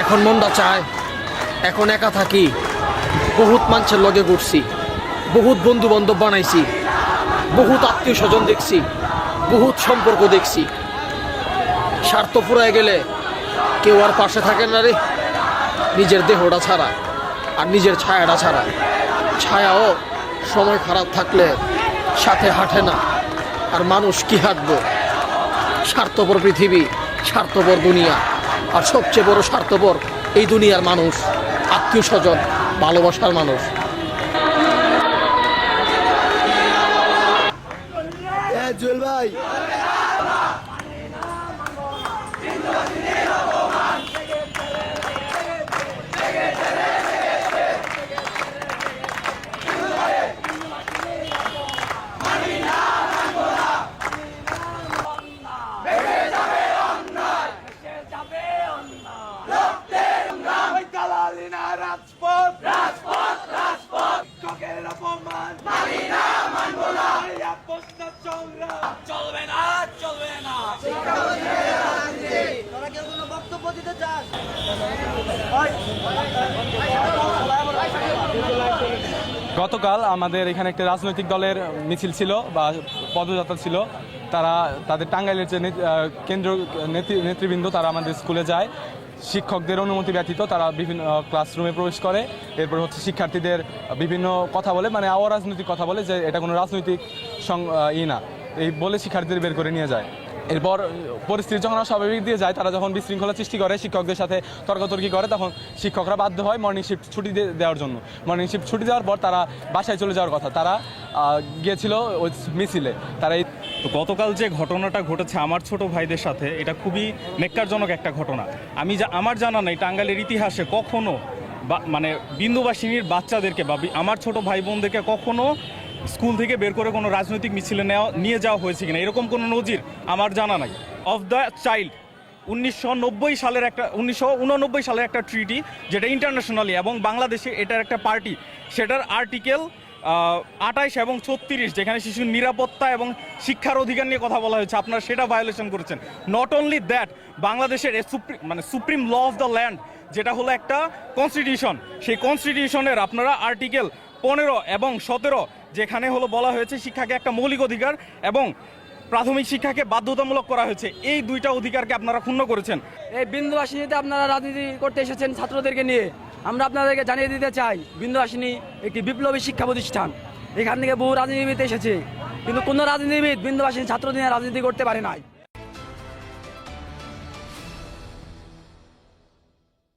এখন মনটা চায় এখন একা থাকি। বহুত মানুষের লগে ঘুরছি, বহুত বন্ধু বান্ধব বানাইছি, বহুত আত্মীয় স্বজন দেখছি, বহুত সম্পর্ক দেখছি। স্বার্থ ফুরায় গেলে কেউ আর পাশে থাকে না রে, নিজের দেহটা ছাড়া আর নিজের ছায়াটা ছাড়া। ছায়াও সময় খারাপ থাকলে সাথে হাঁটে না, আর মানুষ কি হাঁটবো? স্বার্থপর পৃথিবী, স্বার্থপর দুনিয়া, আর সবচেয়ে বড় স্বার্থপর এই দুনিয়ার মানুষ, আত্মীয় স্বজন, ভালোবাসার মানুষ। জুয়েল ভাই, রাজপথ রাজপথ রাজপথ চোখের অপমান মানি না, মানবো না, চলবে না চলবে না। তোরা কেউ কোনো বক্তব্য দিতে চাস? গতকাল আমাদের এখানে একটা রাজনৈতিক দলের মিছিল ছিল বা পদযাত্রা ছিল। তারা তাদের টাঙ্গাইলের যে কেন্দ্রীয় নেতৃবৃন্দ তারা আমাদের স্কুলে যায়। শিক্ষকদের অনুমতি ব্যতীত তারা বিভিন্ন ক্লাসরুমে প্রবেশ করে। এরপর হচ্ছে শিক্ষার্থীদের বিভিন্ন কথা বলে, মানে অরাজনৈতিক কথা বলে, যে এটা কোনো রাজনৈতিক না, এই বলে শিক্ষার্থীদের বের করে নিয়ে যায়। এরপর পরিস্থিতি যখন স্বাভাবিক দিয়ে যায়, তারা যখন বিশৃঙ্খলা সৃষ্টি করে, শিক্ষকদের সাথে তর্কাতর্কি করে, তখন শিক্ষকরা বাধ্য হয় মর্নিং শিফট ছুটি দেওয়ার জন্য। মর্নিং শিফট ছুটি দেওয়ার পর তারা বাসায় চলে যাওয়ার কথা। তারা গিয়েছিল ওই মিছিলে। তারা তো গতকাল যে ঘটনাটা ঘটেছে আমার ছোট ভাইদের সাথে, এটা খুবই নেক্কারজনক একটা ঘটনা। আমার জানা নেই টাঙ্গাইলের ইতিহাসে কখনো মানে বিন্দুবাসিনীর বাচ্চাদেরকে বা আমার ছোট ভাই বোনদেরকে কখনো স্কুল থেকে বের করে কোনো রাজনৈতিক মিছিলে নিয়ে যাওয়া হয়েছে কিনা, এরকম কোনো নজির আমার জানা নাই। অফ দ্য চাইল্ড 1989 সালের একটা ট্রিটি, যেটা ইন্টারন্যাশনালি এবং বাংলাদেশে এটার একটা পার্টি, সেটার আর্টিকেল 28 এবং 36, যেখানে শিশুর নিরাপত্তা এবং শিক্ষার অধিকার নিয়ে কথা বলা হয়েছে, আপনারা সেটা ভায়োলেশন করেছেন। নট অনলি দ্যাট, বাংলাদেশের supreme law of the land, যেটা হলো একটা কনস্টিটিউশন, সেই কনস্টিটিউশনের আপনারা আর্টিকেল 15 এবং 17, যেখানে হলো বলা হয়েছে শিক্ষাকে একটা মৌলিক অধিকার এবং প্রাথমিক শিক্ষাকে বাধ্যতামূলক করা হয়েছে, এই দুইটা অধিকারকে আপনারা ক্ষুণ্ণ করেছেন। এই বিন্দুবাসিনীতে আপনারা রাজনীতি করতে এসেছেন ছাত্রদেরকে নিয়ে। আমরা আপনাদেরকে জানিয়ে দিতে চাই, বিন্দুবাসিনী একটি বিপ্লবী শিক্ষা প্রতিষ্ঠান। এখান থেকে বহু রাজনীতিবিদ এসেছে, কিন্তু কোনো রাজনীতিবিদ বিন্দুবাসিনী ছাত্রদের নিয়ে রাজনীতি করতে পারে নাই।